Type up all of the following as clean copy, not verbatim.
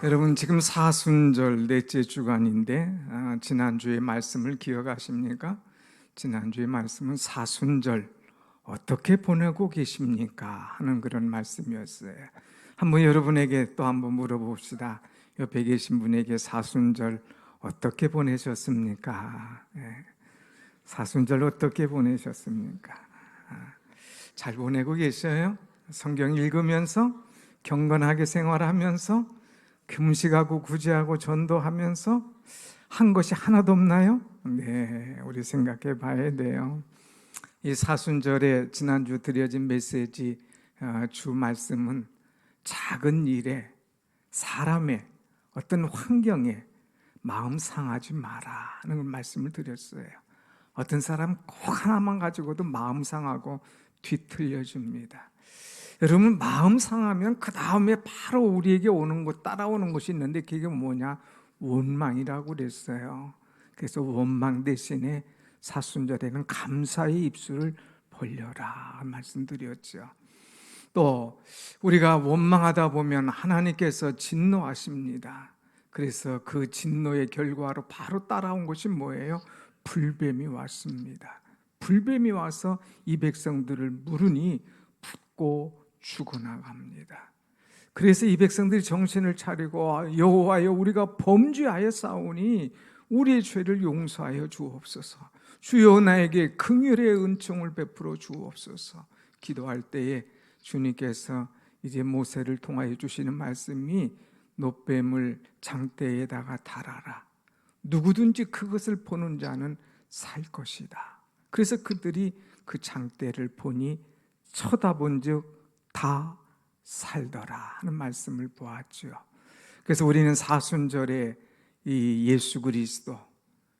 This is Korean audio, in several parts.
여러분, 지금 사순절 넷째 주간인데 지난주의 말씀을 기억하십니까? 지난주의 말씀은 사순절 어떻게 보내고 계십니까? 하는 그런 말씀이었어요. 한번 여러분에게 또 한번 물어봅시다. 옆에 계신 분에게 사순절 어떻게 보내셨습니까? 사순절 어떻게 보내셨습니까? 잘 보내고 계셔요? 성경 읽으면서 경건하게 생활하면서 금식하고 구제하고 전도하면서 한 것이 하나도 없나요? 네, 우리 생각해 봐야 돼요. 이 사순절에 지난주 드려진 메시지 주 말씀은 작은 일에, 사람의 어떤 환경에 마음 상하지 마라 하는 말씀을 드렸어요. 어떤 사람 꼭 하나만 가지고도 마음 상하고 뒤틀려 줍니다. 여러분, 마음 상하면 그 다음에 바로 우리에게 오는 것, 따라오는 것이 있는데 그게 뭐냐? 원망이라고 그랬어요. 그래서 원망 대신에 사순절에는 감사의 입술을 벌려라 말씀드렸죠. 또 우리가 원망하다 보면 하나님께서 진노하십니다. 그래서 그 진노의 결과로 바로 따라온 것이 뭐예요? 불뱀이 왔습니다. 불뱀이 와서 이 백성들을 물으니 붓고 죽어나갑니다. 그래서 이 백성들이 정신을 차리고 여호와여, 우리가 범죄하여 싸우니 우리의 죄를 용서하여 주옵소서. 주여, 나에게 긍휼의 은총을 베풀어 주옵소서. 기도할 때에 주님께서 이제 모세를 통하여 주시는 말씀이 놋뱀을 장대에다가 달아라. 누구든지 그것을 보는 자는 살 것이다. 그래서 그들이 그 장대를 보니 쳐다본즉 다 살더라 하는 말씀을 보았죠. 그래서 우리는 사순절에 이 예수 그리스도,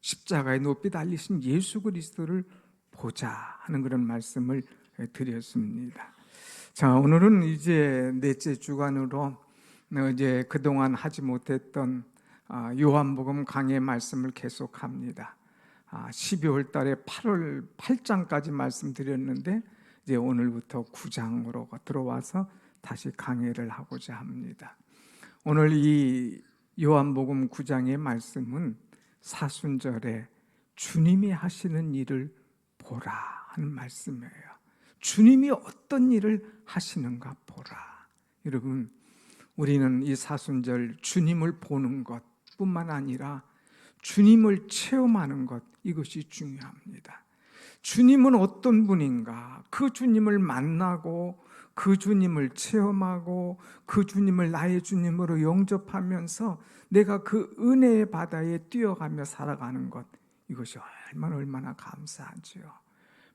십자가에 높이 달리신 예수 그리스도를 보자 하는 그런 말씀을 드렸습니다. 자, 오늘은 이제 넷째 주간으로 이제 그동안 하지 못했던 요한복음 강해 말씀을 계속합니다. 12월 달에 8월 8장까지 말씀드렸는데 이제 오늘부터 9장으로 들어와서 다시 강해를 하고자 합니다. 오늘 이 요한복음 9장의 말씀은 사순절에 주님이 하시는 일을 보라 하는 말씀이에요. 주님이 어떤 일을 하시는가 보라. 여러분, 우리는 이 사순절 주님을 보는 것뿐만 아니라 주님을 체험하는 것, 이것이 중요합니다. 주님은 어떤 분인가? 그 주님을 만나고 그 주님을 체험하고 그 주님을 나의 주님으로 영접하면서 내가 그 은혜의 바다에 뛰어가며 살아가는 것, 이것이 얼마나 감사하지요.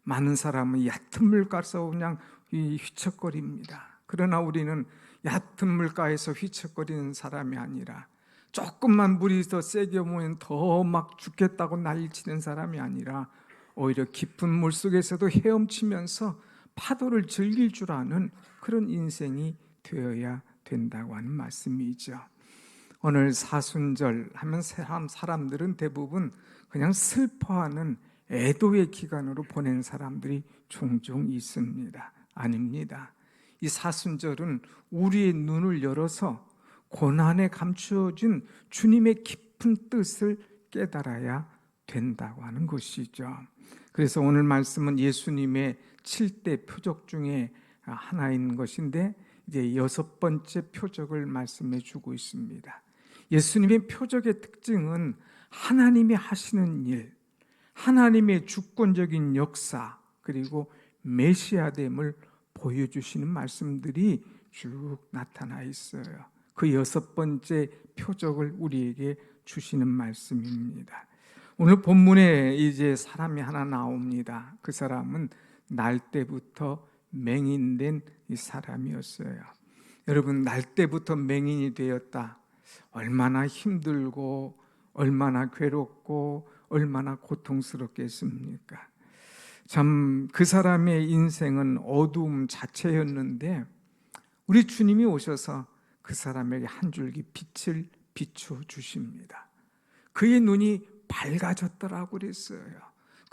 많은 사람은 얕은 물가에서 그냥 휘척거립니다. 그러나 우리는 얕은 물가에서 휘척거리는 사람이 아니라, 조금만 물이 더 세게 오면 더 막 죽겠다고 난리치는 사람이 아니라 오히려 깊은 물속에서도 헤엄치면서 파도를 즐길 줄 아는 그런 인생이 되어야 된다고 하는 말씀이죠. 오늘 사순절 하면 사람들은 대부분 그냥 슬퍼하는 애도의 기간으로 보낸 사람들이 종종 있습니다. 아닙니다. 이 사순절은 우리의 눈을 열어서 고난에 감추어진 주님의 깊은 뜻을 깨달아야 된다고 하는 것이죠. 그래서 오늘 말씀은 예수님의 7대 표적 중에 하나인 것인데 이제 6번째 표적을 말씀해 주고 있습니다. 예수님의 표적의 특징은 하나님이 하시는 일, 하나님의 주권적인 역사, 그리고 메시아됨을 보여주시는 말씀들이 쭉 나타나 있어요. 그 6번째 표적을 우리에게 주시는 말씀입니다. 오늘 본문에 이제 사람이 하나 나옵니다. 그 사람은 날 때부터 맹인된 이 사람이었어요. 여러분, 날 때부터 맹인이 되었다. 얼마나 힘들고 얼마나 괴롭고 얼마나 고통스럽겠습니까? 참, 그 사람의 인생은 어두움 자체였는데 우리 주님이 오셔서 그 사람에게 한 줄기 빛을 비춰 주십니다. 그의 눈이 밝아졌더라고 그랬어요.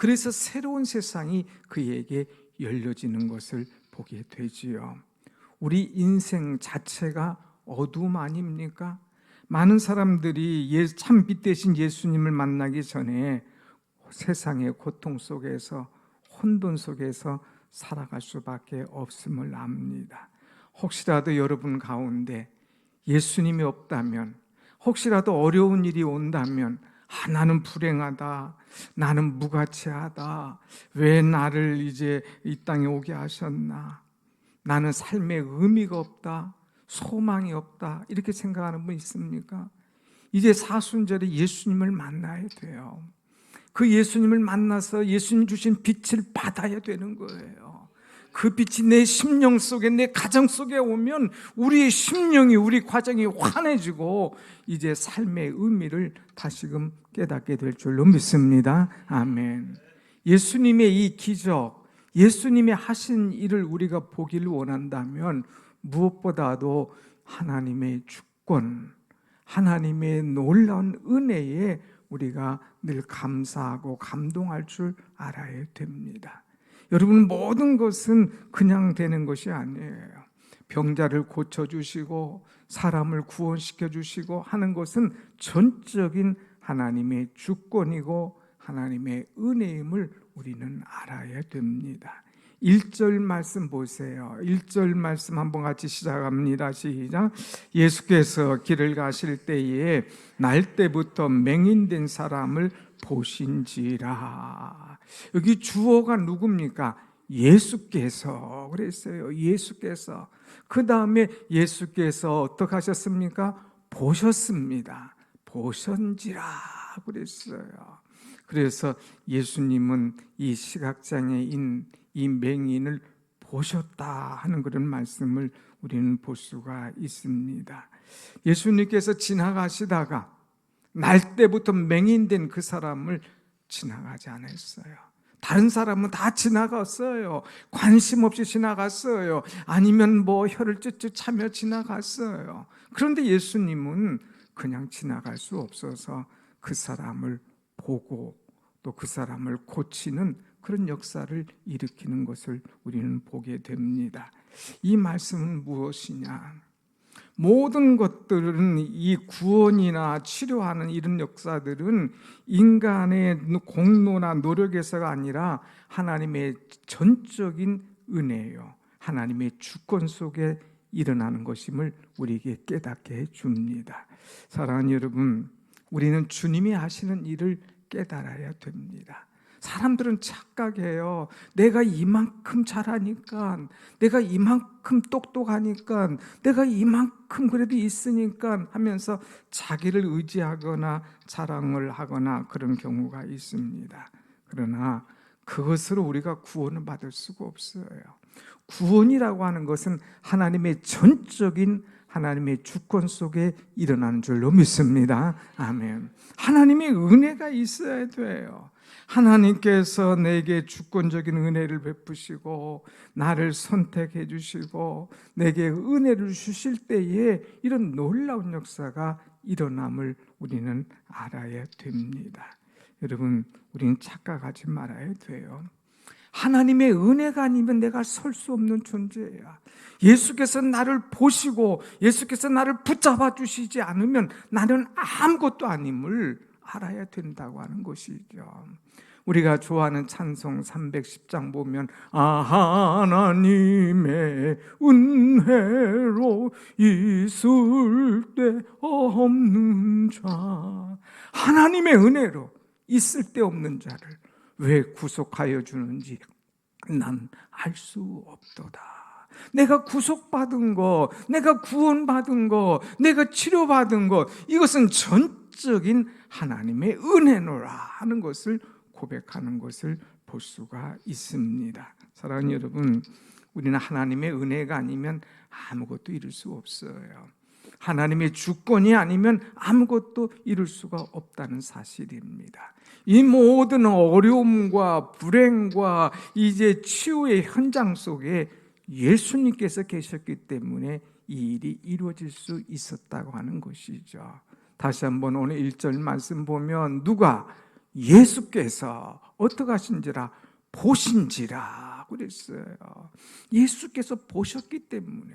그래서 새로운 세상이 그에게 열려지는 것을 보게 되지요. 우리 인생 자체가 어둠 아닙니까? 많은 사람들이 참빛 대신 예수님을 만나기 전에 세상의 고통 속에서, 혼돈 속에서 살아갈 수밖에 없음을 압니다. 혹시라도 여러분 가운데 예수님이 없다면, 혹시라도 어려운 일이 온다면, 나는 불행하다, 나는 무가치하다, 왜 나를 이제 이 땅에 오게 하셨나, 나는 삶에 의미가 없다, 소망이 없다, 이렇게 생각하는 분 있습니까? 이제 사순절에 예수님을 만나야 돼요. 그 예수님을 만나서 예수님 주신 빛을 받아야 되는 거예요. 그 빛이 내 심령 속에, 내 가정 속에 오면 우리의 심령이, 우리 가정이 환해지고 이제 삶의 의미를 다시금 깨닫게 될 줄로 믿습니다. 아멘. 예수님의 이 기적, 예수님이 하신 일을 우리가 보기를 원한다면 무엇보다도 하나님의 주권, 하나님의 놀라운 은혜에 우리가 늘 감사하고 감동할 줄 알아야 됩니다. 여러분, 모든 것은 그냥 되는 것이 아니에요. 병자를 고쳐주시고 사람을 구원시켜 주시고 하는 것은 전적인 하나님의 주권이고 하나님의 은혜임을 우리는 알아야 됩니다. 1절 말씀 보세요. 1절 말씀 한번 같이 시작합니다. 시작. 예수께서 길을 가실 때에 날 때부터 맹인된 사람을 보신지라. 여기 주어가 누굽니까? 예수께서 그랬어요. 예수께서. 그 다음에 예수께서 어떻게 하셨습니까? 보셨습니다. 보선지라 그랬어요. 그래서 예수님은 이 시각장애인, 이 맹인을 보셨다 하는 그런 말씀을 우리는 볼 수가 있습니다. 예수님께서 지나가시다가 날 때부터 맹인된 그 사람을 지나가지 않았어요. 다른 사람은 다 지나갔어요. 관심 없이 지나갔어요. 아니면 혀를 쯧쯧 차며 지나갔어요. 그런데 예수님은 그냥 지나갈 수 없어서 그 사람을 보고 또 그 사람을 고치는 그런 역사를 일으키는 것을 우리는 보게 됩니다. 이 말씀은 무엇이냐? 모든 것들은, 이 구원이나 치료하는 이런 역사들은 인간의 공로나 노력에서가 아니라 하나님의 전적인 은혜예요. 하나님의 주권 속에 일어나는 것임을 우리에게 깨닫게 해줍니다. 사랑하는 여러분, 우리는 주님이 하시는 일을 깨달아야 됩니다. 사람들은 착각해요. 내가 이만큼 잘하니까, 내가 이만큼 똑똑하니까, 내가 이만큼 그래도 있으니까 하면서 자기를 의지하거나 자랑을 하거나 그런 경우가 있습니다. 그러나 그것으로 우리가 구원을 받을 수가 없어요. 구원이라고 하는 것은 하나님의 전적인 하나님의 주권 속에 일어나는 줄로 믿습니다. 아멘. 하나님의 은혜가 있어야 돼요. 하나님께서 내게 주권적인 은혜를 베푸시고 나를 선택해 주시고 내게 은혜를 주실 때에 이런 놀라운 역사가 일어남을 우리는 알아야 됩니다. 여러분, 우리는 착각하지 말아야 돼요. 하나님의 은혜가 아니면 내가 설 수 없는 존재야. 예수께서 나를 보시고 예수께서 나를 붙잡아 주시지 않으면 나는 아무것도 아님을 알아야 된다고 하는 것이죠. 우리가 좋아하는 찬송 310장 보면 하나님의 은혜로 있을 때 없는 자, 하나님의 은혜로 있을 때 없는 자를 왜 구속하여 주는지 난 알 수 없도다. 내가 구속받은 거, 내가 구원받은 거, 내가 치료받은 거, 이것은 전적인 하나님의 은혜노라 하는 것을 고백하는 것을 볼 수가 있습니다. 사랑하는 여러분, 우리는 하나님의 은혜가 아니면 아무것도 이룰 수 없어요. 하나님의 주권이 아니면 아무것도 이룰 수가 없다는 사실입니다. 이 모든 어려움과 불행과 이제 치유의 현장 속에 예수님께서 계셨기 때문에 이 일이 이루어질 수 있었다고 하는 것이죠. 다시 한번 오늘 1절 말씀 보면 누가? 예수께서 어떻게 하신지라 보신지라 그랬어요. 예수께서 보셨기 때문에,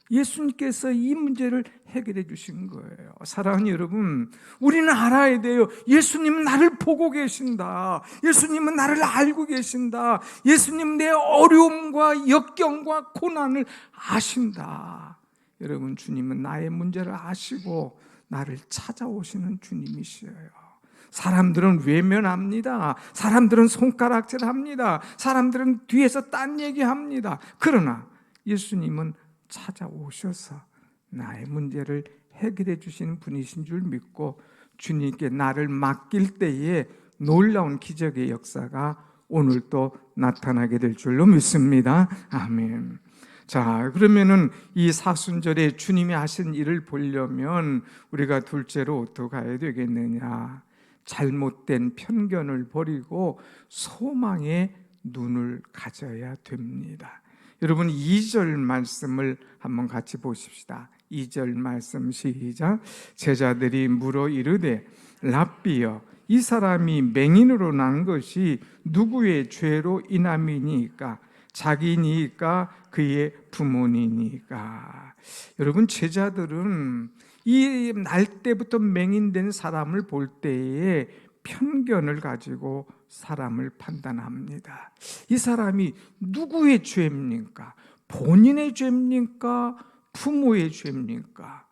예수님께서 이 문제를 해결해 주신 거예요. 사랑하는 여러분, 우리는 알아야 돼요. 예수님은 나를 보고 계신다. 예수님은 나를 알고 계신다. 예수님은 내 어려움과 역경과 고난을 아신다. 여러분, 주님은 나의 문제를 아시고 나를 찾아오시는 주님이시에요. 사람들은 외면합니다. 사람들은 손가락질합니다. 사람들은 뒤에서 딴 얘기합니다. 그러나 예수님은 찾아오셔서 나의 문제를 해결해 주시는 분이신 줄 믿고 주님께 나를 맡길 때에 놀라운 기적의 역사가 오늘 또 나타나게 될 줄로 믿습니다. 아멘. 자, 그러면은 이 사순절에 주님이 하신 일을 보려면 우리가 둘째로 어떻게 가야 되겠느냐? 잘못된 편견을 버리고 소망의 눈을 가져야 됩니다. 여러분, 2절 말씀을 한번 같이 보십시다. 2절 말씀 시작. 제자들이 물어 이르되 랍비여, 이 사람이 맹인으로 난 것이 누구의 죄로 인함이니까? 자기니까 그의 부모니까? 여러분, 제자들은 이 날 때부터 맹인된 사람을 볼 때에 편견을 가지고 사람을 판단합니다. 이 사람이 누구의 죄입니까? 본인의 죄입니까? 부모의 죄입니까?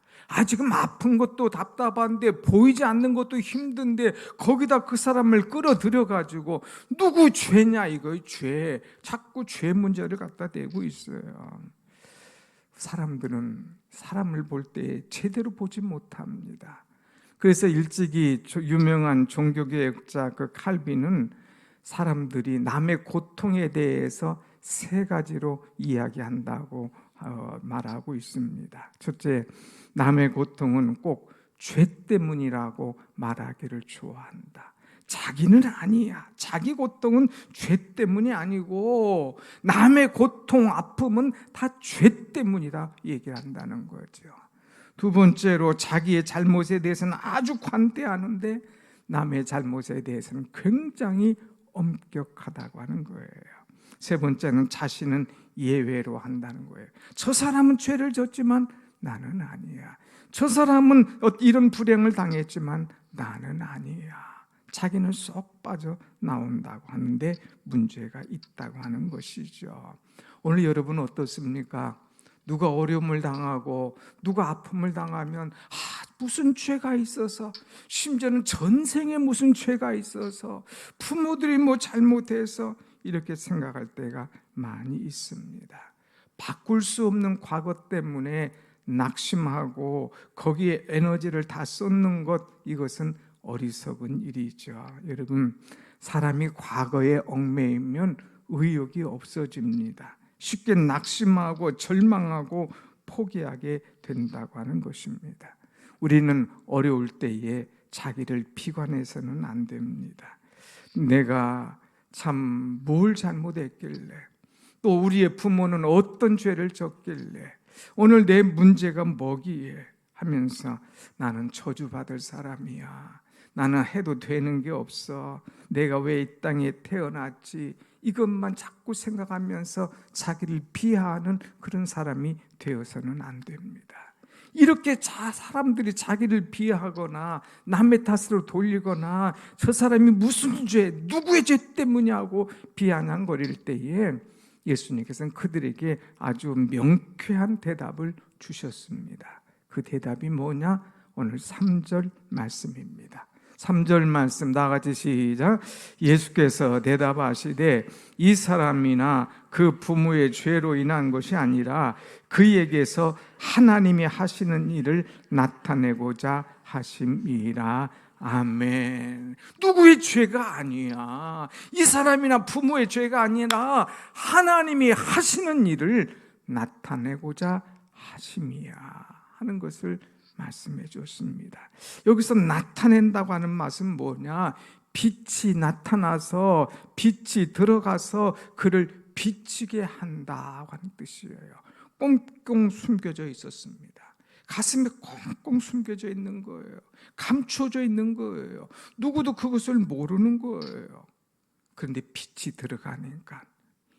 지금 아픈 것도 답답한데, 보이지 않는 것도 힘든데, 거기다 그 사람을 끌어들여 가지고 누구 죄냐, 이거 죄. 자꾸 죄 문제를 갖다 대고 있어요. 사람들은 사람을 볼 때 제대로 보지 못합니다. 그래서 일찍이 유명한 종교개혁자 그 칼빈은 사람들이 남의 고통에 대해서 세 가지로 이야기한다고 말하고 있습니다. 첫째, 남의 고통은 꼭 죄 때문이라고 말하기를 좋아한다. 자기는 아니야. 자기 고통은 죄 때문이 아니고 남의 고통, 아픔은 다 죄 때문이다 얘기를 한다는 거죠. 두 번째로, 자기의 잘못에 대해서는 아주 관대하는데 남의 잘못에 대해서는 굉장히 엄격하다고 하는 거예요. 세 번째는, 자신은 예외로 한다는 거예요. 저 사람은 죄를 졌지만 나는 아니야. 저 사람은 이런 불행을 당했지만 나는 아니야. 자기는 쏙 빠져나온다고 하는데 문제가 있다고 하는 것이죠. 오늘 여러분 어떻습니까? 누가 어려움을 당하고 누가 아픔을 당하면 무슨 죄가 있어서, 심지어는 전생에 무슨 죄가 있어서, 부모들이 뭐 잘못해서 이렇게 생각할 때가 많이 있습니다. 바꿀 수 없는 과거 때문에 낙심하고 거기에 에너지를 다 쏟는 것, 이것은 어리석은 일이죠. 여러분, 사람이 과거에 얽매이면 의욕이 없어집니다. 쉽게 낙심하고 절망하고 포기하게 된다고 하는 것입니다. 우리는 어려울 때에 자기를 비관해서는 안 됩니다. 내가 참 뭘 잘못했길래, 또 우리의 부모는 어떤 죄를 졌길래, 오늘 내 문제가 뭐기에 하면서 나는 저주받을 사람이야, 나는 해도 되는 게 없어, 내가 왜 이 땅에 태어났지, 이것만 자꾸 생각하면서 자기를 비하하는 그런 사람이 되어서는 안 됩니다. 이렇게 사람들이 자기를 비하하거나 남의 탓으로 돌리거나 저 사람이 무슨 죄, 누구의 죄 때문이냐고 비아냥거릴 때에 예수님께서는 그들에게 아주 명쾌한 대답을 주셨습니다. 그 대답이 뭐냐? 오늘 3절 말씀입니다. 3절 말씀 나같이 시작. 예수께서 대답하시되 이 사람이나 그 부모의 죄로 인한 것이 아니라 그에게서 하나님이 하시는 일을 나타내고자 하심이라. 아멘. 누구의 죄가 아니야. 이 사람이나 부모의 죄가 아니라 하나님이 하시는 일을 나타내고자 하심이야 하는 것을 말씀해 줬습니다. 여기서 나타낸다고 하는 말은 뭐냐? 빛이 나타나서, 빛이 들어가서 그를 비치게 한다고 하는 뜻이에요. 꽁꽁 숨겨져 있었습니다. 가슴에 꽁꽁 숨겨져 있는 거예요. 감추어져 있는 거예요. 누구도 그것을 모르는 거예요. 그런데 빛이 들어가니까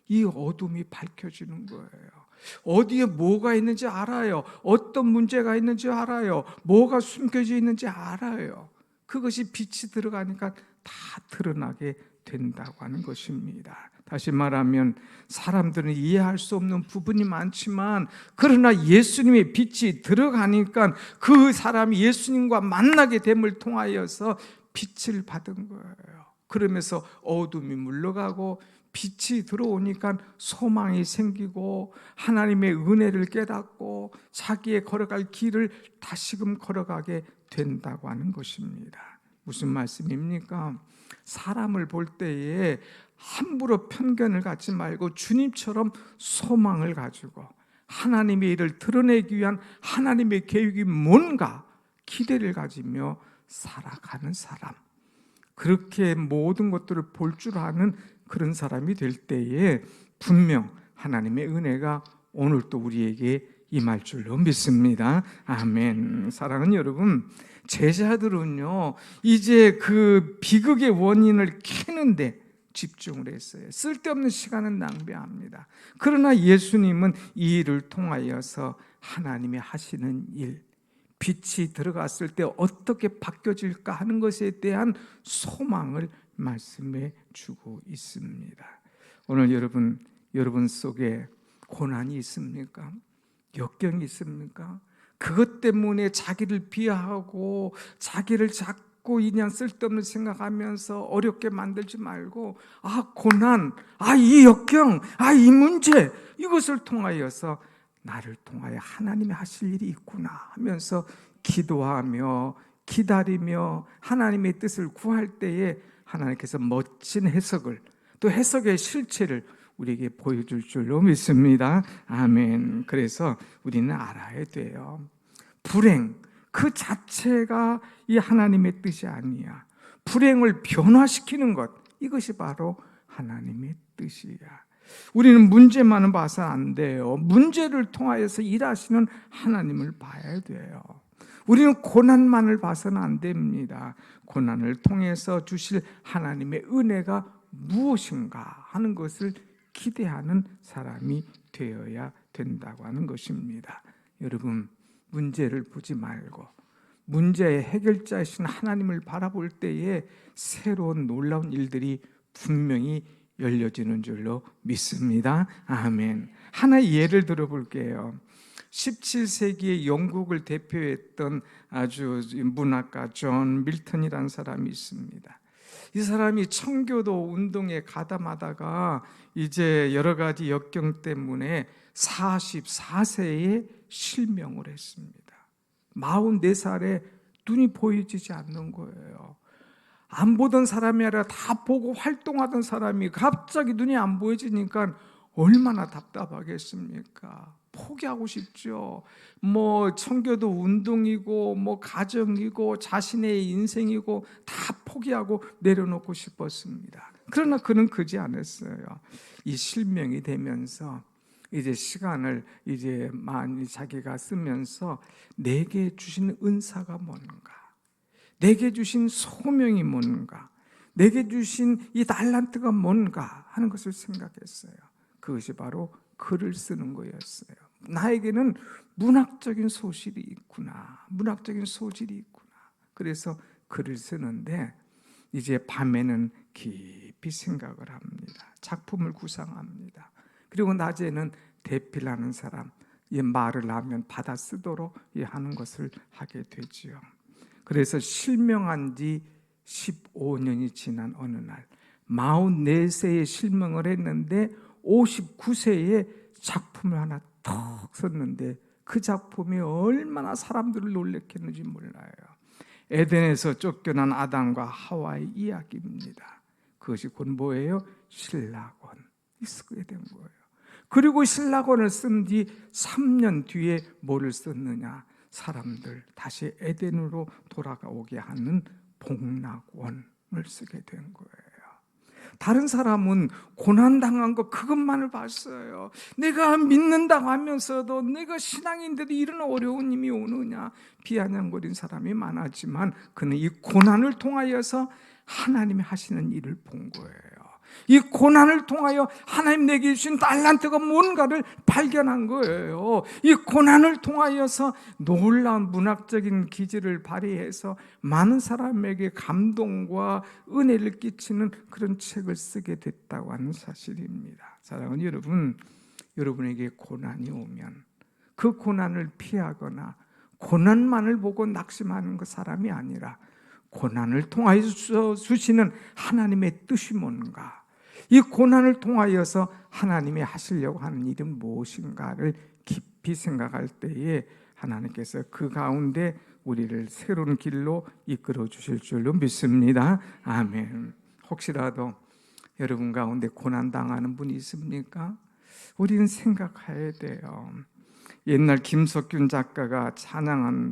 이 어둠이 밝혀지는 거예요. 어디에 뭐가 있는지 알아요. 어떤 문제가 있는지 알아요. 뭐가 숨겨져 있는지 알아요. 그것이 빛이 들어가니까 다 드러나게 된다고 하는 것입니다. 다시 말하면 사람들은 이해할 수 없는 부분이 많지만 그러나 예수님의 빛이 들어가니까 그 사람이 예수님과 만나게 됨을 통하여서 빛을 받은 거예요. 그러면서 어둠이 물러가고 빛이 들어오니까 소망이 생기고 하나님의 은혜를 깨닫고 자기의 걸어갈 길을 다시금 걸어가게 된다고 하는 것입니다. 무슨 말씀입니까? 사람을 볼 때에 함부로 편견을 갖지 말고 주님처럼 소망을 가지고 하나님의 일을 드러내기 위한 하나님의 계획이 뭔가 기대를 가지며 살아가는 사람, 그렇게 모든 것들을 볼 줄 아는 그런 사람이 될 때에 분명 하나님의 은혜가 오늘 또 우리에게 임할 줄로 믿습니다. 아멘. 사랑하는 여러분, 제자들은요 이제 그 비극의 원인을 캐는데 집중을 했어요. 쓸데없는 시간은 낭비합니다. 그러나 예수님은 이 일을 통하여서 하나님이 하시는 일, 빛이 들어갔을 때 어떻게 바뀌어질까 하는 것에 대한 소망을 말씀해 주고 있습니다. 오늘 여러분 속에 고난이 있습니까? 역경이 있습니까? 그것 때문에 자기를 비하하고 자기를 자꾸 그냥 쓸데없는 생각하면서 어렵게 만들지 말고 고난, 이 역경, 이 문제, 이것을 통하여서 나를 통하여 하나님이 하실 일이 있구나 하면서 기도하며 기다리며 하나님의 뜻을 구할 때에 하나님께서 멋진 해석을, 또 해석의 실체를 우리에게 보여줄 줄로 믿습니다. 아멘. 그래서 우리는 알아야 돼요. 불행 그 자체가 이 하나님의 뜻이 아니야. 불행을 변화시키는 것, 이것이 바로 하나님의 뜻이야. 우리는 문제만은 봐서 안 돼요. 문제를 통하여서 일하시는 하나님을 봐야 돼요. 우리는 고난만을 봐서는 안 됩니다. 고난을 통해서 주실 하나님의 은혜가 무엇인가 하는 것을 기대하는 사람이 되어야 된다고 하는 것입니다. 여러분, 문제를 보지 말고 문제의 해결자이신 하나님을 바라볼 때에 새로운 놀라운 일들이 분명히 열려지는 줄로 믿습니다. 아멘. 하나의 예를 들어볼게요. 17세기의 영국을 대표했던 아주 문학가 존 밀턴이라는 사람이 있습니다. 이 사람이 청교도 운동에 가담하다가 이제 여러 가지 역경 때문에 44세에 실명을 했습니다. 44살에 눈이 보이지 않는 거예요. 안 보던 사람이 아니라 다 보고 활동하던 사람이 갑자기 눈이 안 보여지니까 얼마나 답답하겠습니까? 포기하고 싶죠. 청교도 운동이고 가정이고 자신의 인생이고 다 포기하고 내려놓고 싶었습니다. 그러나 그는 그지 않았어요. 이 실명이 되면서 이제 시간을 이제 많이 자기가 쓰면서 내게 주신 은사가 뭔가, 내게 주신 소명이 뭔가, 내게 주신 이 달란트가 뭔가 하는 것을 생각했어요. 그것이 바로 글을 쓰는 거였어요. 나에게는 문학적인 소질이 있구나, 문학적인 소질이 있구나. 그래서 글을 쓰는데 이제 밤에는 깊이 생각을 합니다. 작품을 구상합니다. 그리고 낮에는 대필하는 사람, 말을 하면 받아 쓰도록 하는 것을 하게 되지요. 그래서 실명한 지 15년이 지난 어느 날 44세에 실명을 했는데 59세에 작품을 하나 턱 썼는데 그 작품이 얼마나 사람들을 놀래켰는지 몰라요. 에덴에서 쫓겨난 아담과 하와의 이야기입니다. 그것이 곧 뭐예요? 신라권. 쓰게 된 거예요. 그리고 신라권을 쓴 뒤 3년 뒤에 뭐를 썼느냐? 사람들 다시 에덴으로 돌아오게 하는 복락원을 쓰게 된 거예요. 다른 사람은 고난당한 거 그것만을 봤어요. 내가 믿는다고 하면서도 내가 신앙인데도 이런 어려운 힘이 오느냐 비아냥거린 사람이 많았지만 그는 이 고난을 통하여서 하나님이 하시는 일을 본 거예요. 이 고난을 통하여 하나님 내게 주신 달란트가 뭔가를 발견한 거예요. 이 고난을 통하여서 놀라운 문학적인 기질을 발휘해서 많은 사람에게 감동과 은혜를 끼치는 그런 책을 쓰게 됐다고 하는 사실입니다. 사랑하는 여러분, 여러분에게 고난이 오면 그 고난을 피하거나 고난만을 보고 낙심하는 그 사람이 아니라 고난을 통하여서 주시는 하나님의 뜻이 뭔가, 이 고난을 통하여서 하나님이 하시려고 하는 일은 무엇인가를 깊이 생각할 때에 하나님께서 그 가운데 우리를 새로운 길로 이끌어 주실 줄로 믿습니다. 아멘. 혹시라도 여러분 가운데 고난당하는 분이 있습니까? 우리는 생각해야 돼요. 옛날 김석균 작가가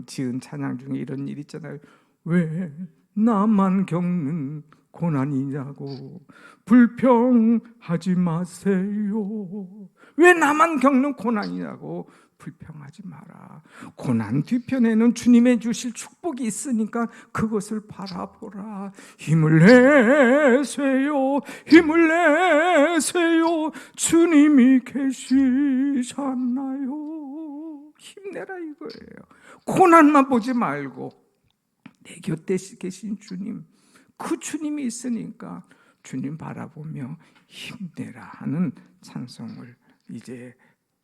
지은 찬양 중에 이런 일 있잖아요. 왜 나만 겪는 고난이냐고 불평하지 마세요. 왜 나만 겪는 고난이냐고 불평하지 마라. 고난 뒤편에는 주님의 주실 축복이 있으니까 그것을 바라보라. 힘을 내세요. 힘을 내세요. 주님이 계시잖아요. 힘내라 이거예요. 고난만 보지 말고 내 곁에 계신 주님, 그 주님이 있으니까 주님 바라보며 힘내라 하는 찬송을 이제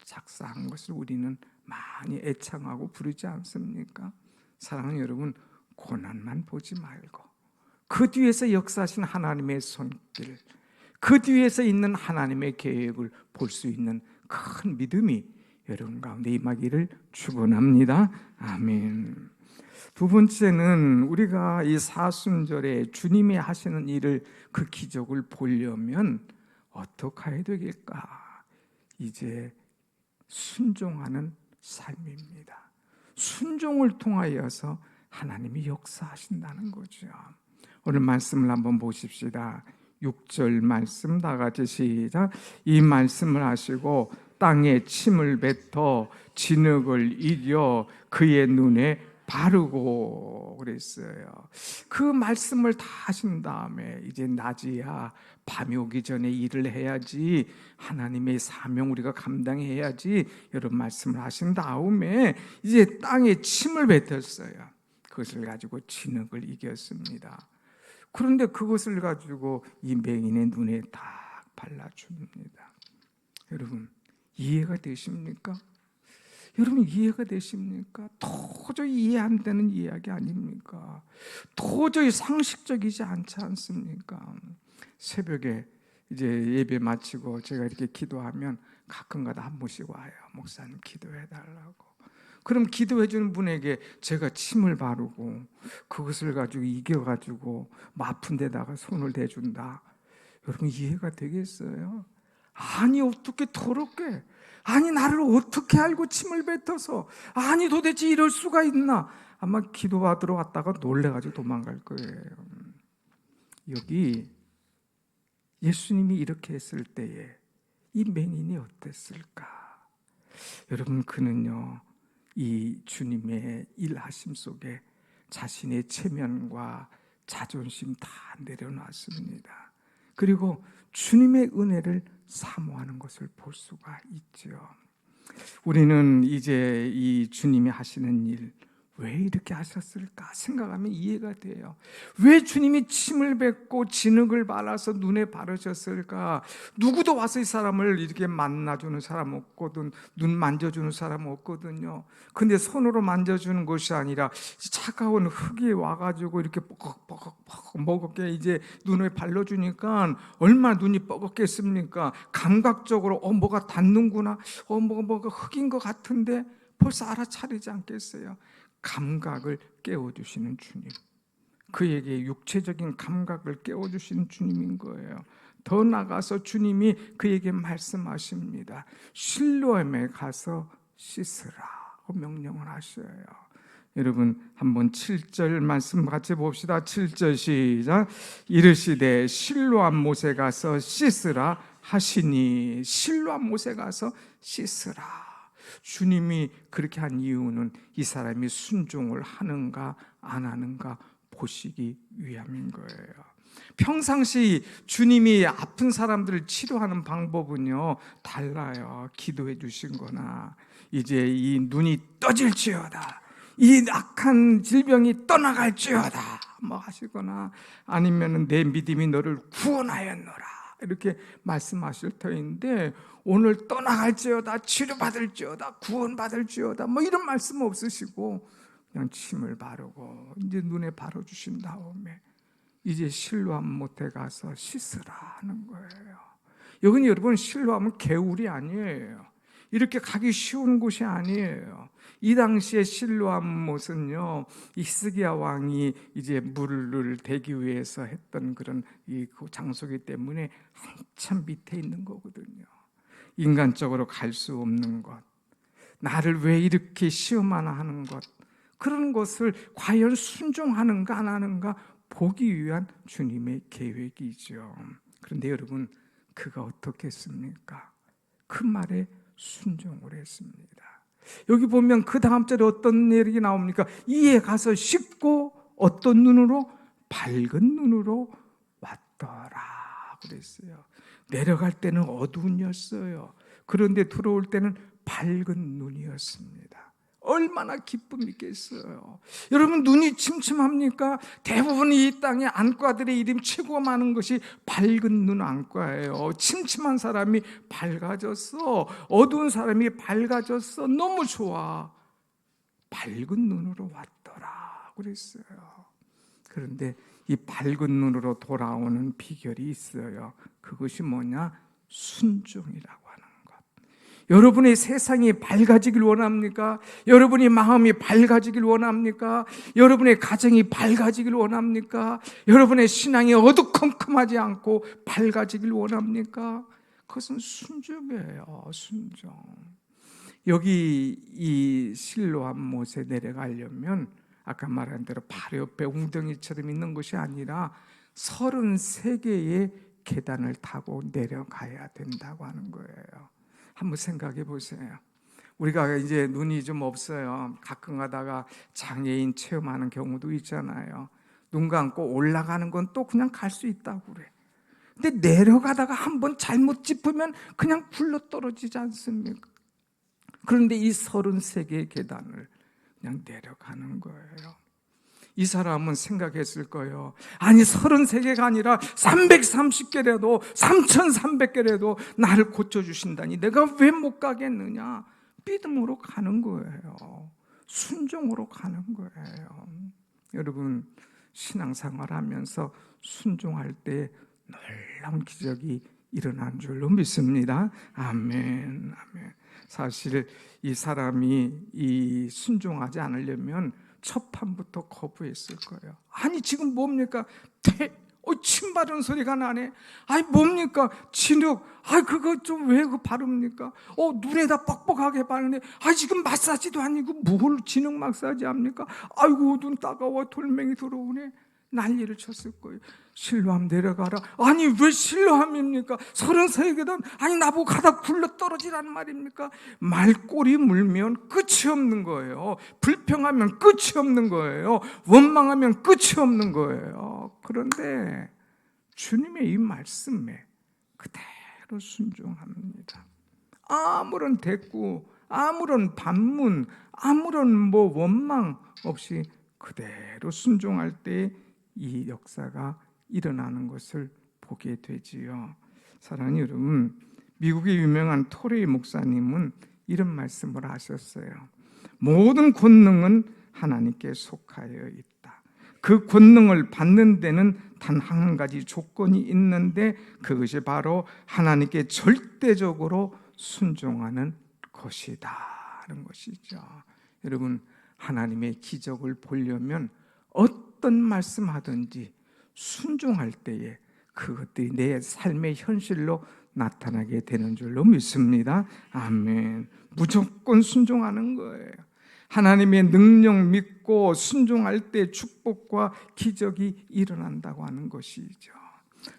작사한 것을 우리는 많이 애창하고 부르지 않습니까? 사랑하는 여러분, 고난만 보지 말고 그 뒤에서 역사하신 하나님의 손길, 그 뒤에서 있는 하나님의 계획을 볼 수 있는 큰 믿음이 여러분 가운데 임하기를 축원합니다. 아멘. 두 번째는 우리가 이 사순절에 주님이 하시는 일을, 그 기적을 보려면 어떻게 해야 되겠까? 이제 순종하는 삶입니다. 순종을 통하여서 하나님이 역사하신다는 거죠. 오늘 말씀을 한번 보십시다. 6절 말씀 다 같이 시작. 이 말씀을 하시고 땅에 침을 뱉어 진흙을 이겨 그의 눈에 바르고 그랬어요. 그 말씀을 다 하신 다음에 이제 낮이야 밤이 오기 전에 일을 해야지, 하나님의 사명 우리가 감당해야지 이런 말씀을 하신 다음에 이제 땅에 침을 뱉었어요. 그것을 가지고 진흙을 이겼습니다. 그런데 그것을 가지고 이 맹인의 눈에 딱 발라줍니다. 여러분 이해가 되십니까? 여러분 이해가 되십니까? 도저히 이해 안 되는 이야기 아닙니까? 도저히 상식적이지 않지 않습니까? 새벽에 이제 예배 마치고 제가 이렇게 기도하면 가끔가다 한 분씩 와요. 목사님 기도해 달라고. 그럼 기도해 주는 분에게 제가 침을 바르고 그것을 가지고 이겨가지고 아픈 데다가 손을 대준다. 여러분 이해가 되겠어요? 아니 어떻게 더럽게, 아니 나를 어떻게 알고 침을 뱉어서, 아니 도대체 이럴 수가 있나. 아마 기도받으러 왔다가 놀래가지고 도망갈 거예요. 여기 예수님이 이렇게 했을 때에 이 맹인이 어땠을까? 여러분 그는요 이 주님의 일하심 속에 자신의 체면과 자존심 다 내려놨습니다. 그리고 주님의 은혜를 사모하는 것을 볼 수가 있죠. 우리는 이제 이 주님이 하시는 일, 왜 이렇게 하셨을까 생각하면 이해가 돼요. 왜 주님이 침을 뱉고 진흙을 발라서 눈에 바르셨을까? 누구도 와서 이 사람을 이렇게 만나주는 사람 없거든, 눈 만져주는 사람 없거든요. 근데 손으로 만져주는 것이 아니라 차가운 흙이 와가지고 이렇게 뻐걱뻐걱 먹게 이제 눈에 발라주니까 얼마나 눈이 뻐걱겠습니까? 감각적으로 뭐가 닿는구나, 뭐가 흙인 것 같은데 벌써 알아차리지 않겠어요? 감각을 깨워주시는 주님, 그에게 육체적인 감각을 깨워주시는 주님인 거예요. 더 나아가서 주님이 그에게 말씀하십니다. 실로암에 가서 씻으라고 명령을 하셔요. 여러분 한번 7절 말씀 같이 봅시다. 7절 시작. 이르시되 실로암 못에 가서 씻으라 하시니, 실로암 못에 가서 씻으라. 주님이 그렇게 한 이유는 이 사람이 순종을 하는가 안 하는가 보시기 위함인 거예요. 평상시 주님이 아픈 사람들을 치료하는 방법은요 달라요. 기도해 주신 거나 이제 이 눈이 떠질지어다, 이 악한 질병이 떠나갈지어다 뭐 하시거나, 아니면 내 믿음이 너를 구원하였노라 이렇게 말씀하실 터인데, 오늘 떠나갈지어다, 치료받을지어다, 구원받을지어다 뭐 이런 말씀 없으시고 그냥 침을 바르고 이제 눈에 바르주신 다음에 이제 실로암 못에 가서 씻으라 하는 거예요. 여기는 여러분 실로암은 개울이 아니에요. 이렇게 가기 쉬운 곳이 아니에요. 이 당시에 실로암 못은요, 히스기야 왕이 이제 물을 대기 위해서 했던 그런 이 장소이기 때문에 한참 밑에 있는 거거든요. 인간적으로 갈 수 없는 것, 나를 왜 이렇게 시험하나 하는 것, 그런 것을 과연 순종하는가 안 하는가 보기 위한 주님의 계획이죠. 그런데 여러분, 그가 어떻게 했습니까? 그 말에 순종을 했습니다. 여기 보면 그 다음 절에 어떤 얘기 나옵니까? 이에 가서 씻고 어떤 눈으로? 밝은 눈으로 왔더라 그랬어요. 내려갈 때는 어두운 였어요. 그런데 들어올 때는 밝은 눈이었습니다. 얼마나 기쁨이 있겠어요. 여러분, 눈이 침침합니까? 대부분 이 땅의 안과들의 이름 최고 많은 것이 밝은 눈 안과예요. 침침한 사람이 밝아졌어, 어두운 사람이 밝아졌어, 너무 좋아. 밝은 눈으로 왔더라 그랬어요. 그런데 이 밝은 눈으로 돌아오는 비결이 있어요. 그것이 뭐냐? 순종이라고 하는 것. 여러분의 세상이 밝아지길 원합니까? 여러분의 마음이 밝아지길 원합니까? 여러분의 가정이 밝아지길 원합니까? 여러분의 신앙이 어두컴컴하지 않고 밝아지길 원합니까? 그것은 순종이에요. 순종. 여기 이 실로암 못에 내려가려면 아까 말한 대로 바로 옆에 웅덩이처럼 있는 것이 아니라 33개의 계단을 타고 내려가야 된다고 하는 거예요. 한번 생각해 보세요. 우리가 이제 눈이 좀 없어요. 가끔 가다가 장애인 체험하는 경우도 있잖아요. 눈 감고 올라가는 건 또 그냥 갈 수 있다고 그래. 근데 내려가다가 한번 잘못 짚으면 그냥 굴러 떨어지지 않습니까? 그런데 이 33개의 계단을 그냥 내려가는 거예요. 이 사람은 생각했을 거예요. 아니 33개가 아니라 330개라도 3300개라도 나를 고쳐주신다니 내가 왜 못 가겠느냐. 믿음으로 가는 거예요. 순종으로 가는 거예요. 여러분, 신앙생활 하면서 순종할 때 놀라운 기적이 일어난 줄로 믿습니다. 아멘, 아멘. 사실 이 사람이 이 순종하지 않으려면 첫 판부터 거부했을 거예요. 아니 지금 뭡니까? 침 바르는 소리가 나네. 아니 뭡니까? 진흙. 아이 그거 좀 왜 그 바릅니까? 눈에다 뻑뻑하게 바르네. 아이 지금 마사지도 아니고 뭘 진흙 마사지 합니까? 아이고 눈 따가워, 돌멩이 들어오네. 난리를 쳤을 거예요. 실로암 내려가라. 아니 왜 실로암입니까? 33계단. 아니 나보고 가다 굴러 떨어지라는 말입니까? 말꼬리 물면 끝이 없는 거예요. 불평하면 끝이 없는 거예요. 원망하면 끝이 없는 거예요. 그런데 주님의 이 말씀에 그대로 순종합니다. 아무런 대꾸, 아무런 반문, 아무런 원망 없이 그대로 순종할 때 이 역사가 일어나는 것을 보게 되지요. 사랑하는 여러분, 미국의 유명한 토레이 목사님은 이런 말씀을 하셨어요. 모든 권능은 하나님께 속하여 있다. 그 권능을 받는 데는 단 한 가지 조건이 있는데 그것이 바로 하나님께 절대적으로 순종하는 것이다 하는 것이죠. 여러분, 하나님의 기적을 보려면 어떤 말씀하든지 순종할 때에 그것들이 내 삶의 현실로 나타나게 되는 줄로 믿습니다. 아멘. 무조건 순종하는 거예요. 하나님의 능력 믿고 순종할 때 축복과 기적이 일어난다고 하는 것이죠.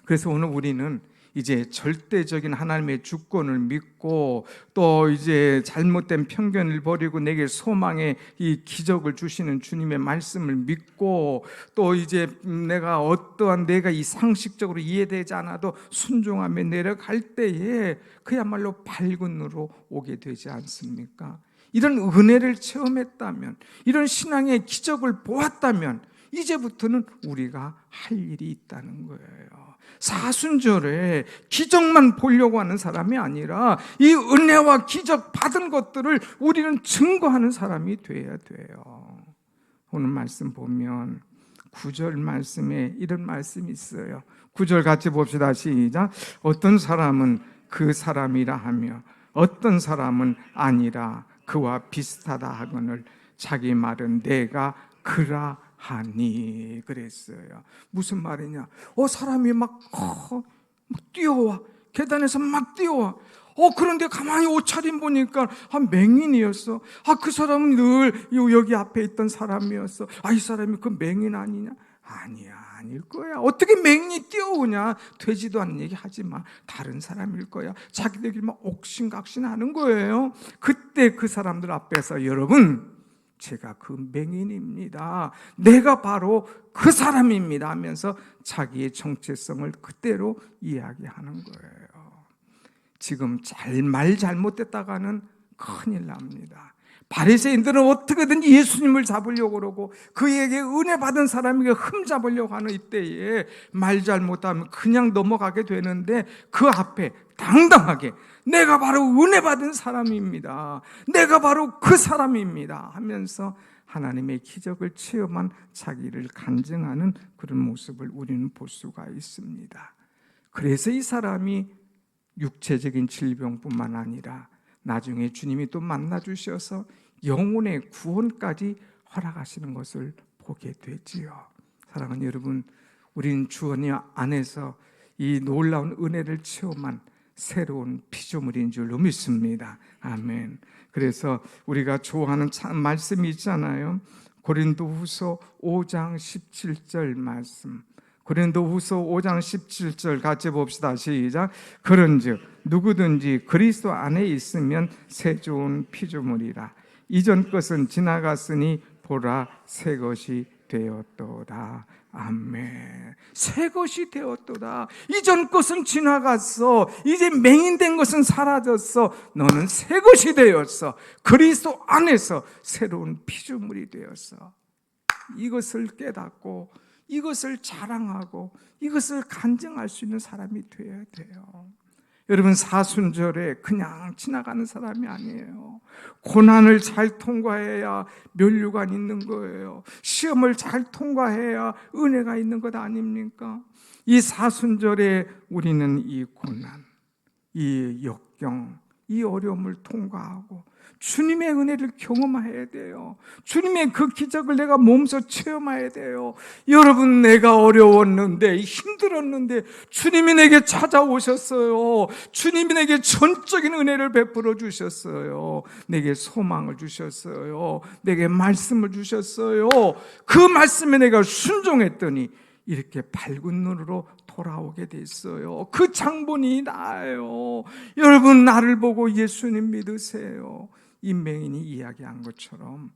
그래서 오늘 우리는 이제 절대적인 하나님의 주권을 믿고 또 이제 잘못된 편견을 버리고 내게 소망의 이 기적을 주시는 주님의 말씀을 믿고 또 이제 내가 이 상식적으로 이해되지 않아도 순종하며 내려갈 때에 그야말로 밝은 눈으로 오게 되지 않습니까? 이런 은혜를 체험했다면, 이런 신앙의 기적을 보았다면 이제부터는 우리가 할 일이 있다는 거예요. 사순절에 기적만 보려고 하는 사람이 아니라 이 은혜와 기적 받은 것들을 우리는 증거하는 사람이 돼야 돼요. 오늘 말씀 보면 9절 말씀에 이런 말씀이 있어요. 9절 같이 봅시다. 시작. 어떤 사람은 그 사람이라 하며 어떤 사람은 아니라 그와 비슷하다 하거늘 자기 말은 내가 그라 하니 그랬어요. 무슨 말이냐? 사람이 막 뛰어와, 계단에서 막 뛰어와. 그런데 가만히 옷차림 보니까 맹인이었어. 그 사람은 늘 여기 앞에 있던 사람이었어. 이 사람이 그 맹인 아니냐? 아니야, 아닐 거야. 어떻게 맹인이 뛰어오냐? 되지도 않는 얘기 하지 마. 다른 사람일 거야. 자기들끼리 막 옥신각신하는 거예요. 그때 그 사람들 앞에서 여러분, 제가 그 맹인입니다. 내가 바로 그 사람입니다 하면서 자기의 정체성을 그대로 이야기하는 거예요. 지금 말 잘못됐다가는 큰일 납니다. 바리새인들은 어떻게든 예수님을 잡으려고 그러고 그에게 은혜 받은 사람에게 흠잡으려고 하는 이때에 말 잘못하면 그냥 넘어가게 되는데 그 앞에 당당하게 내가 바로 은혜 받은 사람입니다. 내가 바로 그 사람입니다 하면서 하나님의 기적을 체험한 자기를 간증하는 그런 모습을 우리는 볼 수가 있습니다. 그래서 이 사람이 육체적인 질병뿐만 아니라 나중에 주님이 또 만나주셔서 영혼의 구원까지 허락하시는 것을 보게 되지요. 사랑하는 여러분, 우리는 주 안에서 이 놀라운 은혜를 체험한 새로운 피조물인 줄로 믿습니다. 아멘. 그래서 우리가 좋아하는 말씀이 있잖아요. 고린도후서 5장 17절 말씀. 고린도후서 5장 17절 같이 봅시다. 시작. 그런즉 누구든지 그리스도 안에 있으면 새 좋은 피조물이라. 이전 것은 지나갔으니 보라 새 것이 되었도다. 아멘. 새 것이 되었도다. 이전 것은 지나갔어. 이제 맹인된 것은 사라졌어. 너는 새 것이 되었어. 그리스도 안에서 새로운 피조물이 되었어. 이것을 깨닫고 이것을 자랑하고 이것을 간증할 수 있는 사람이 되어야 돼요. 여러분, 사순절에 그냥 지나가는 사람이 아니에요. 고난을 잘 통과해야 면류가 있는 거예요. 시험을 잘 통과해야 은혜가 있는 것 아닙니까? 이 사순절에 우리는 이 고난, 이 역경, 이 어려움을 통과하고 주님의 은혜를 경험해야 돼요. 주님의 그 기적을 내가 몸소 체험해야 돼요. 여러분, 내가 어려웠는데 힘들었는데 주님이 내게 찾아오셨어요. 주님이 내게 전적인 은혜를 베풀어 주셨어요. 내게 소망을 주셨어요. 내게 말씀을 주셨어요. 그 말씀에 내가 순종했더니 이렇게 밝은 눈으로 돌아오게 됐어요. 그 장본이 나예요. 여러분, 나를 보고 예수님 믿으세요. 이 맹인이 이야기한 것처럼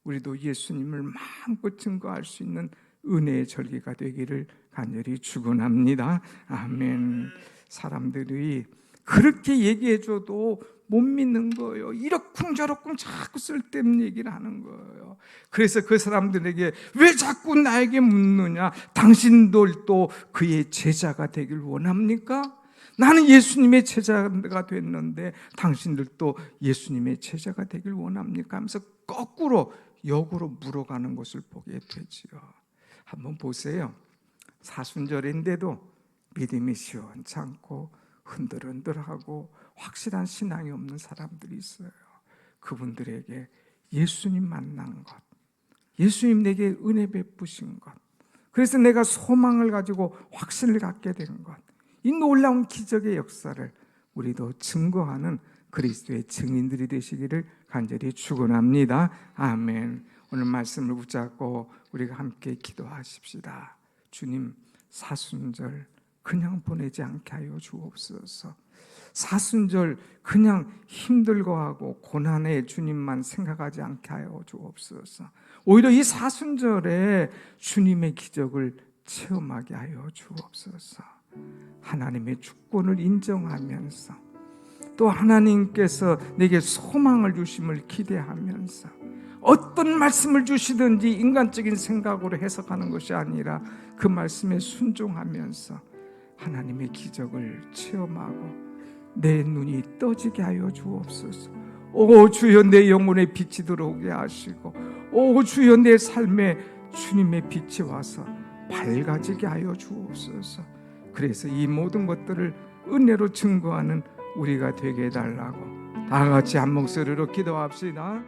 우리도 예수님을 마음껏 증거할 수 있는 은혜의 절기가 되기를 간절히 축원합니다. 아멘. 사람들이 그렇게 얘기해줘도 못 믿는 거예요. 이러쿵저러쿵 자꾸 쓸데없는 얘기를 하는 거예요. 그래서 그 사람들에게 왜 자꾸 나에게 묻느냐? 당신들도 그의 제자가 되길 원합니까? 나는 예수님의 제자가 됐는데 당신들도 예수님의 제자가 되길 원합니까? 하면서 거꾸로 역으로 물어가는 것을 보게 되지요. 한번 보세요. 사순절인데도 믿음이 시원찮고 흔들흔들하고 확실한 신앙이 없는 사람들이 있어요. 그분들에게 예수님 만난 것, 예수님 내게 은혜 베푸신 것, 그래서 내가 소망을 가지고 확신을 갖게 된 것, 이 놀라운 기적의 역사를 우리도 증거하는 그리스도의 증인들이 되시기를 간절히 축원합니다. 아멘. 오늘 말씀을 붙잡고 우리가 함께 기도하십시다. 주님, 사순절 그냥 보내지 않게 하여 주옵소서. 사순절 그냥 힘들고 하고 고난의 주님만 생각하지 않게 하여 주옵소서. 오히려 이 사순절에 주님의 기적을 체험하게 하여 주옵소서. 하나님의 주권을 인정하면서 또 하나님께서 내게 소망을 주심을 기대하면서 어떤 말씀을 주시든지 인간적인 생각으로 해석하는 것이 아니라 그 말씀에 순종하면서 하나님의 기적을 체험하고 내 눈이 떠지게 하여 주옵소서. 오 주여, 내 영혼에 빛이 들어오게 하시고, 오 주여, 내 삶에 주님의 빛이 와서 밝아지게 하여 주옵소서. 그래서 이 모든 것들을 은혜로 증거하는 우리가 되게 해달라고 다 같이 한 목소리로 기도합시다.